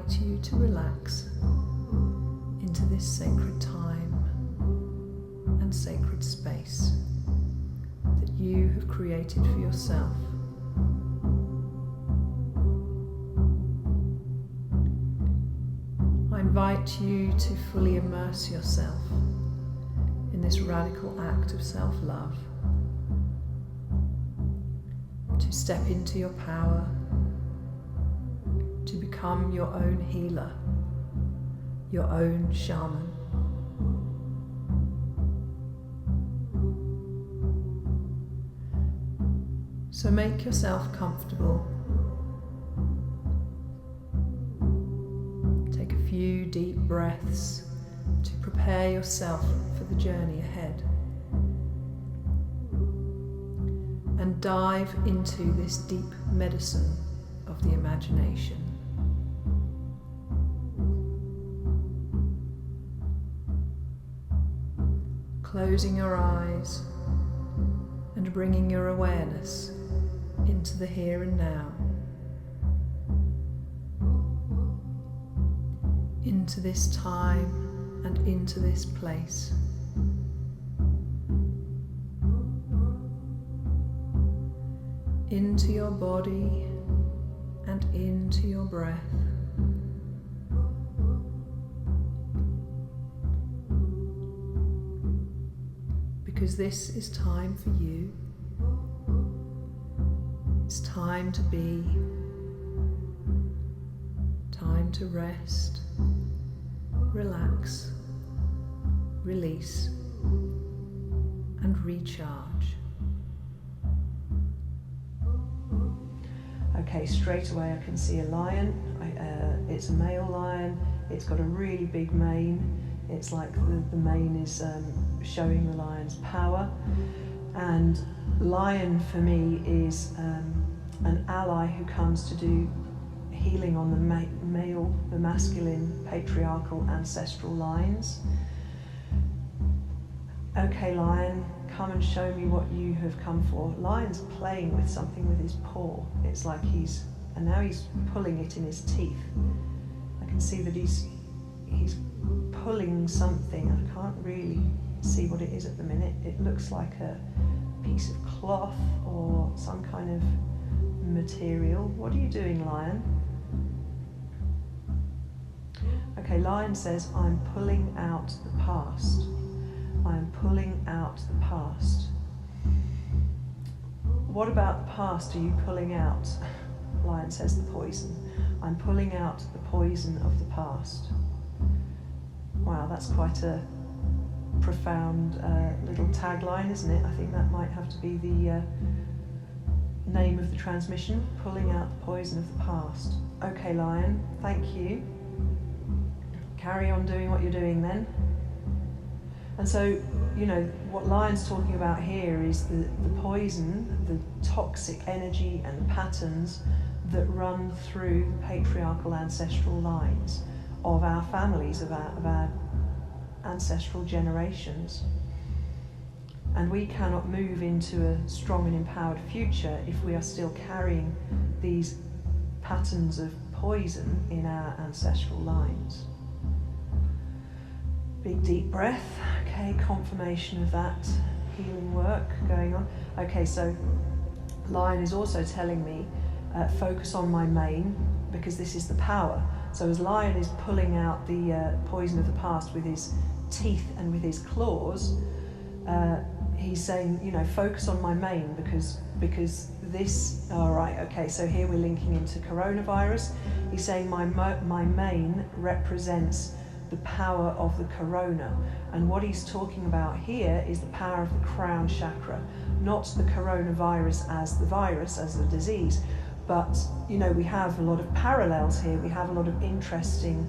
invite you to relax into this sacred time and sacred space that you have created for yourself. I invite you to fully immerse yourself in this radical act of self-love, to step into your power, to become your own healer, your own shaman. So make yourself comfortable. Take a few deep breaths to prepare yourself for the journey ahead. And dive into this deep medicine of the imagination. Closing your eyes and bringing your awareness into the here and now, into this time and into this place. Into your body and into your breath. Because this is time for you. It's time to be, time to rest, relax, release, and recharge. Okay, straight away I can see a lion. It's a male lion. It's got a really big mane. It's like the mane is showing the lion's power. And lion for me is an ally who comes to do healing on the masculine, patriarchal, ancestral lines. Okay, lion, come and show me what you have come for. Lion's playing with something with his paw. It's like now he's pulling it in his teeth. I can see that he's pulling something. I can't really see what it is at the minute. It looks like a piece of cloth or some kind of material. What are you doing, lion? Okay, lion says, I'm pulling out the past. I'm pulling out the past. What about the past are you pulling out? Lion says the poison. I'm pulling out the poison of the past. Wow, that's quite a profound little tagline, isn't it? I think that might have to be the name of the transmission, pulling out the poison of the past. Okay, lion, thank you. Carry on doing what you're doing then. And so, what Lion's talking about here is the poison, the toxic energy and the patterns that run through the patriarchal ancestral lines of our families, of our ancestral generations. And we cannot move into a strong and empowered future if we are still carrying these patterns of poison in our ancestral lines. Big deep breath. Okay, confirmation of that healing work going on. Okay, so Lion is also telling me focus on my mane, because this is the power. So as Lion is pulling out the poison of the past with his teeth and with his claws, he's saying, focus on my mane, because this, all right, okay, so here we're linking into coronavirus. He's saying my mane represents the power of the corona. And what he's talking about here is the power of the crown chakra, not the coronavirus as the virus, as the disease. But, we have a lot of parallels here. We have a lot of interesting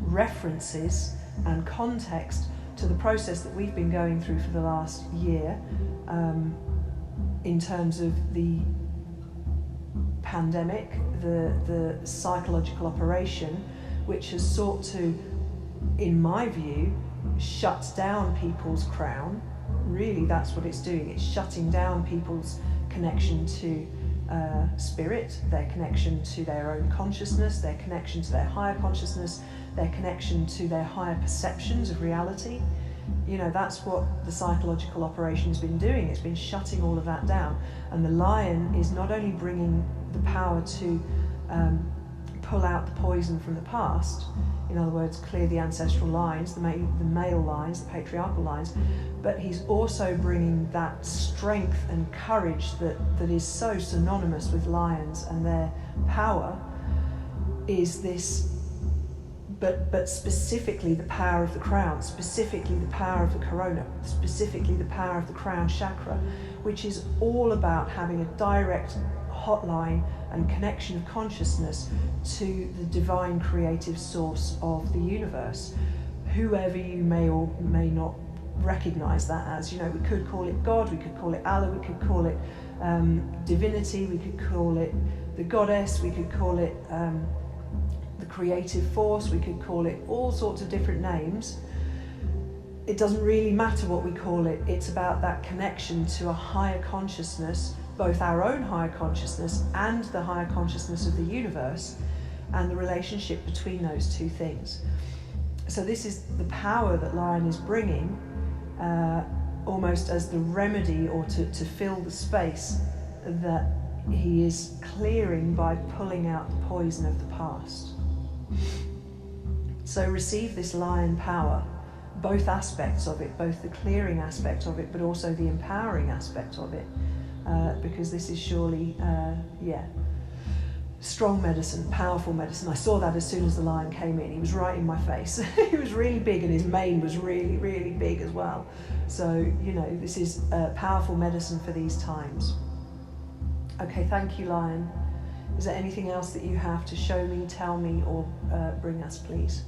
references and context to the process that we've been going through for the last year in terms of the pandemic, the psychological operation, which has sought to, in my view, shut down people's crown. Really, that's what it's doing. It's shutting down people's connection to spirit, their connection to their own consciousness, their connection to their higher consciousness, their connection to their higher perceptions of reality. You know, that's what the psychological operation has been doing. It's been shutting all of that down. And the lion is not only bringing the power to pull out the poison from the past, in other words, clear the ancestral lines, the male lines, the patriarchal lines, but he's also bringing that strength and courage that is so synonymous with lions and their power, is this, but specifically the power of the crown, specifically the power of the corona, specifically the power of the crown chakra, which is all about having a direct hotline and connection of consciousness to the divine creative source of the universe, whoever you may or may not recognize that as. You know, we could call it God, we could call it Allah, we could call it divinity, we could call it the goddess, we could call it the creative force, we could call it all sorts of different names. It doesn't really matter what we call it. It's about that connection to a higher consciousness, both our own higher consciousness and the higher consciousness of the universe, and the relationship between those two things. So this is the power that Lion is bringing, almost as the remedy, or to fill the space that he is clearing by pulling out the poison of the past. So receive this Lion power, both aspects of it, both the clearing aspect of it, but also the empowering aspect of it, because this is surely, strong medicine, powerful medicine. I saw that as soon as the lion came in. He was right in my face. He was really big, and his mane was really, really big as well. So, you know, this is powerful medicine for these times. Okay, thank you, Lion. Is there anything else that you have to show me, tell me, or bring us, please?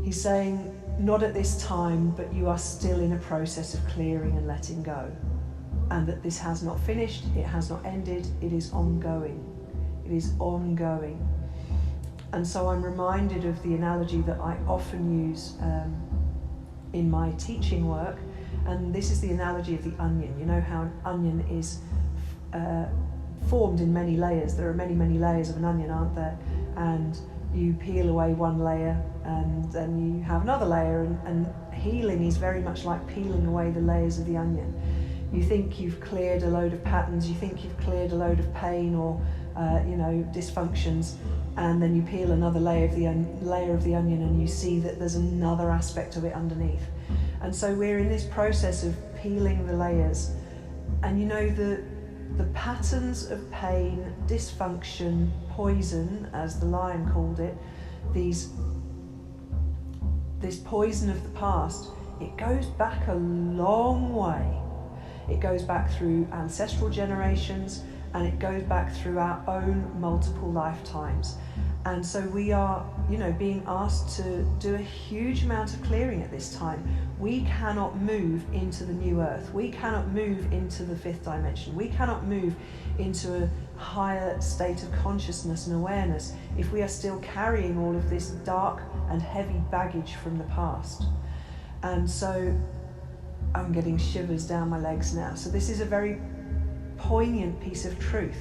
He's saying, not at this time, but you are still in a process of clearing and letting go. And that this has not finished, it has not ended, it is ongoing. It is ongoing. And so I'm reminded of the analogy that I often use in my teaching work, and this is the analogy of the onion. You know how an onion is formed in many layers. There are many, many layers of an onion, aren't there? And you peel away one layer, and then you have another layer, and healing is very much like peeling away the layers of the onion. You think you've cleared a load of patterns, you think you've cleared a load of pain or dysfunctions, and then you peel another layer of the onion, and you see that there's another aspect of it underneath. And so we're in this process of peeling the layers, and you know, the patterns of pain, dysfunction, poison, as the lion called it, this poison of the past, it goes back a long way. It goes back through ancestral generations, and it goes back through our own multiple lifetimes. And so we are, being asked to do a huge amount of clearing at this time. We cannot move into the new earth. We cannot move into the fifth dimension. We cannot move into a higher state of consciousness and awareness if we are still carrying all of this dark and heavy baggage from the past. And so I'm getting shivers down my legs now. So this is a very poignant piece of truth.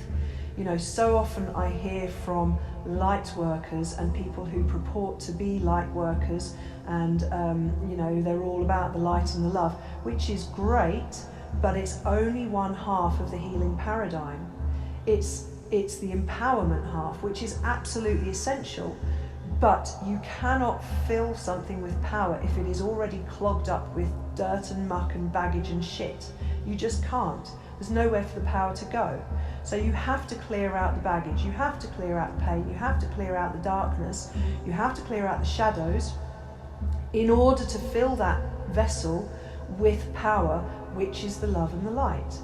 So often I hear from light workers and people who purport to be light workers, and they're all about the light and the love, which is great, but it's only one half of the healing paradigm. It's the empowerment half, which is absolutely essential. But you cannot fill something with power if it is already clogged up with dirt and muck and baggage and shit. You just can't. There's nowhere for the power to go. So you have to clear out the baggage, you have to clear out the pain, you have to clear out the darkness, you have to clear out the shadows in order to fill that vessel with power, which is the love and the light.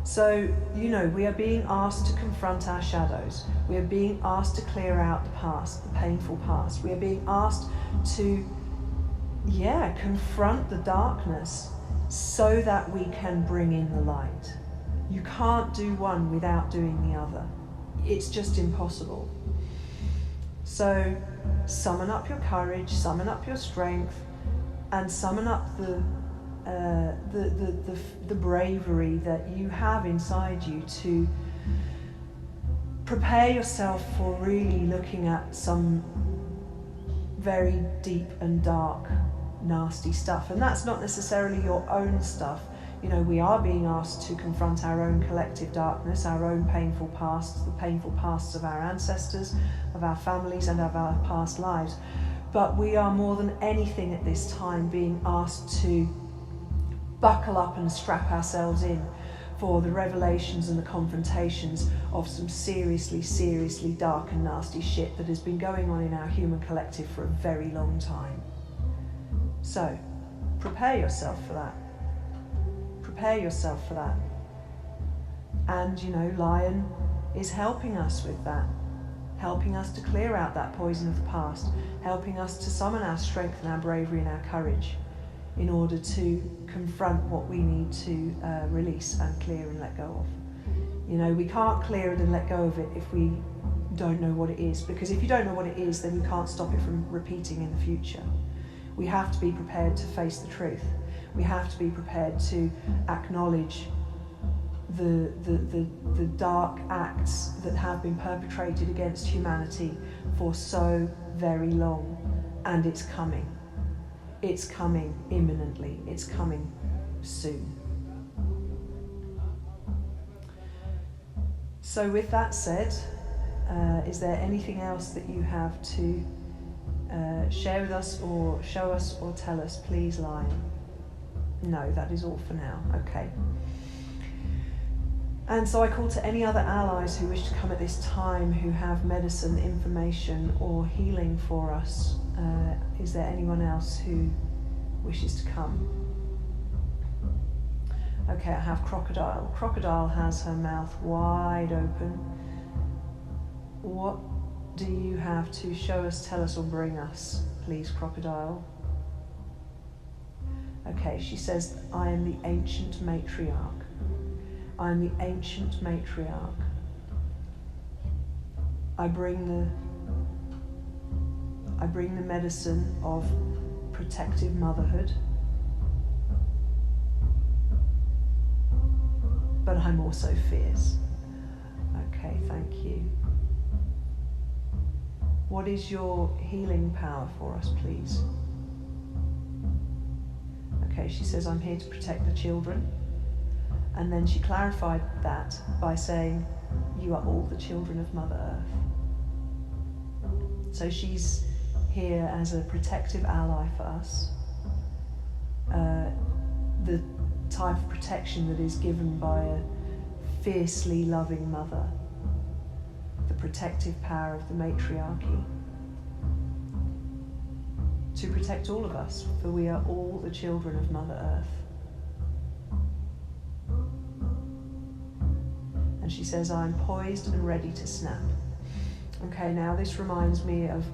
So, we are being asked to confront our shadows. We are being asked to clear out the past, the painful past. We are being asked to, confront the darkness so that we can bring in the light. You can't do one without doing the other. It's just impossible. So, summon up your courage, summon up your strength, and summon up the the bravery that you have inside you to prepare yourself for really looking at some very deep and dark, nasty stuff. And that's not necessarily your own stuff. You know, we are being asked to confront our own collective darkness, our own painful pasts, the painful pasts of our ancestors, of our families, and of our past lives. But we are more than anything at this time being asked to buckle up and strap ourselves in for the revelations and the confrontations of some seriously, seriously dark and nasty shit that has been going on in our human collective for a very long time. So, prepare yourself for that. Prepare yourself for that. And, you know, Lion is helping us with that, helping us to clear out that poison of the past, helping us to summon our strength and our bravery and our courage in order to confront what we need to release and clear and let go of. You know, we can't clear it and let go of it if we don't know what it is, because if you don't know what it is, then you can't stop it from repeating in the future. We have to be prepared to face the truth. We have to be prepared to acknowledge the dark acts that have been perpetrated against humanity for so very long, and it's coming. It's coming imminently. It's coming soon. So with that said, is there anything else that you have to share with us or show us or tell us, please, Lion? No, that is all for now. Okay. And so I call to any other allies who wish to come at this time, who have medicine, information, or healing for us. Is there anyone else who wishes to come? Okay, I have Crocodile. Crocodile has her mouth wide open. What do you have to show us, tell us, or bring us, please, Crocodile? Okay, she says, I am the ancient matriarch. I am the ancient matriarch. I bring the medicine of protective motherhood, but I'm also fierce. Okay, thank you. What is your healing power for us, please? Okay, she says, I'm here to protect the children. And then she clarified that by saying, you are all the children of Mother Earth. So she's here as a protective ally for us. The type of protection that is given by a fiercely loving mother. The protective power of the matriarchy. To protect all of us, for we are all the children of Mother Earth. And she says, I'm poised and ready to snap. Okay, now this reminds me of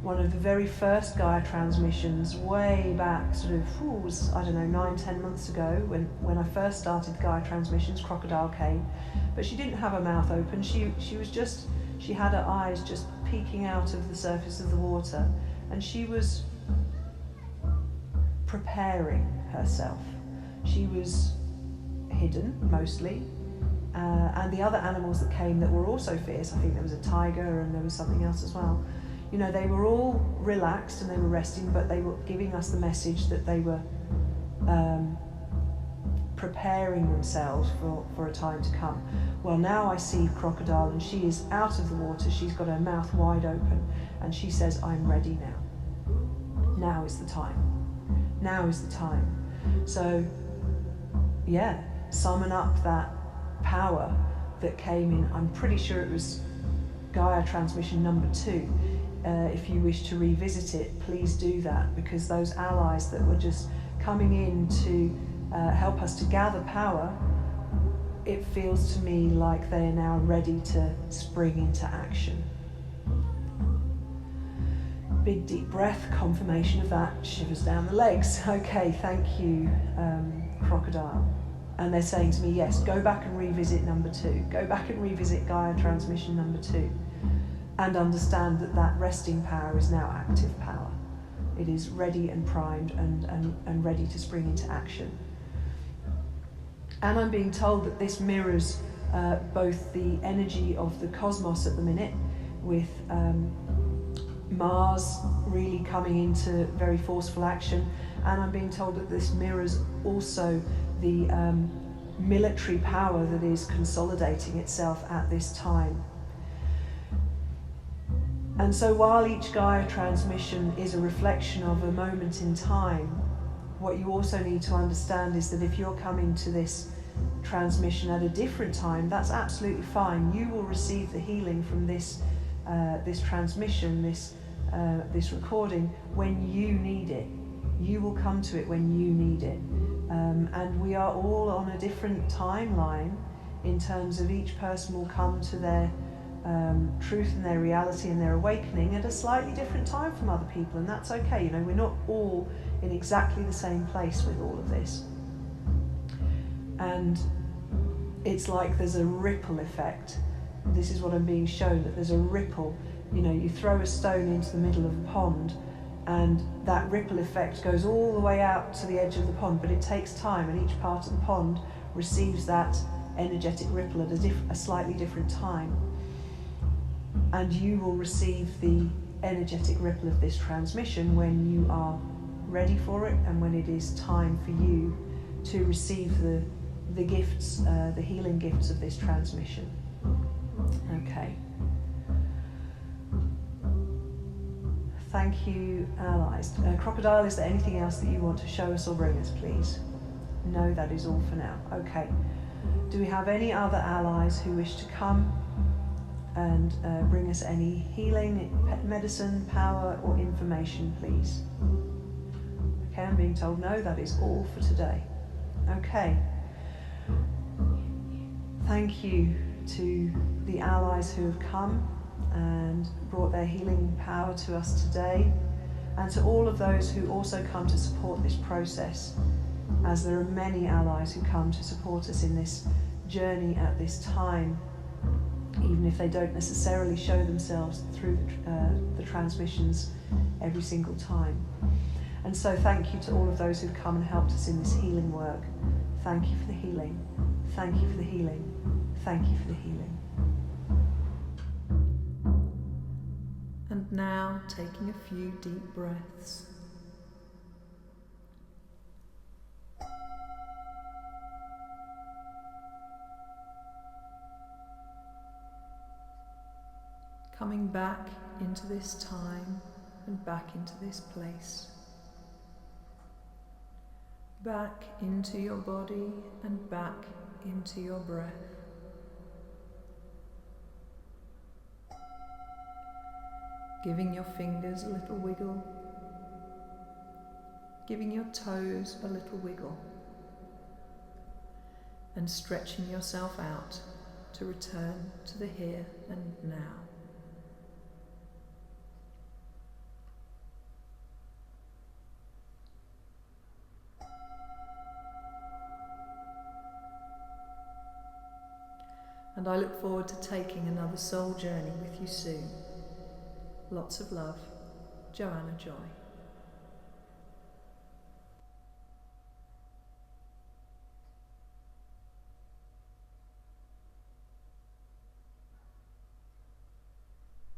one of the very first Gaia transmissions way back, sort of, was, I don't know, 9-10 months ago, when I first started Gaia transmissions. Crocodile came, but she didn't have her mouth open. She had her eyes just peeking out of the surface of the water, and she was preparing herself. She was hidden, mostly, and the other animals that came that were also fierce, I think there was a tiger and there was something else as well, you know, they were all relaxed and they were resting, but they were giving us the message that they were preparing themselves for a time to come. Well, now I see Crocodile, and she is out of the water. She's got her mouth wide open, and she says, I'm ready now. Now is the time. Now is the time. So, yeah, summon up that power that came in. I'm pretty sure it was Gaia transmission number 2. If you wish to revisit it, please do that, because those allies that were just coming in to help us to gather power, it feels to me like they are now ready to spring into action. Big deep breath, confirmation of that, shivers down the legs. Okay, thank you, Crocodile. And they're saying to me, yes, go back and revisit number 2. Go back and revisit Gaia transmission number 2. And understand that that resting power is now active power. It is ready and primed and ready to spring into action. And I'm being told that this mirrors both the energy of the cosmos at the minute, with Mars really coming into very forceful action, and I'm being told that this mirrors also the military power that is consolidating itself at this time. And so while each Gaia transmission is a reflection of a moment in time, what you also need to understand is that if you're coming to this transmission at a different time, that's absolutely fine. You will receive the healing from this transmission, this recording, when you need it. You will come to it when you need it. And we are all on a different timeline in terms of each person will come to their truth and their reality and their awakening at a slightly different time from other people, and that's okay. You know, we're not all in exactly the same place with all of this. And it's like there's a ripple effect. This is what I'm being shown, that there's a ripple. You know, you throw a stone into the middle of a pond, and that ripple effect goes all the way out to the edge of the pond, but it takes time, and each part of the pond receives that energetic ripple at a slightly different time. And you will receive the energetic ripple of this transmission when you are ready for it, and when it is time for you to receive the gifts, the healing gifts of this transmission. Okay. Thank you, allies. Crocodile, is there anything else that you want to show us or bring us, please? No, that is all for now. Okay. Do we have any other allies who wish to come and bring us any healing, medicine, power, or information, please? Okay, I'm being told no, that is all for today. Okay. Thank you to the allies who have come and brought their healing power to us today, and to all of those who also come to support this process, as there are many allies who come to support us in this journey at this time, even if they don't necessarily show themselves through the transmissions every single time. And so thank you to all of those who've come and helped us in this healing work. Thank you for the healing. Thank you for the healing. Thank you for the healing. And now, taking a few deep breaths. Coming back into this time and back into this place. Back into your body and back into your breath. Giving your fingers a little wiggle. Giving your toes a little wiggle. And stretching yourself out to return to the here and now. And I look forward to taking another soul journey with you soon. Lots of love, Joanna Joy.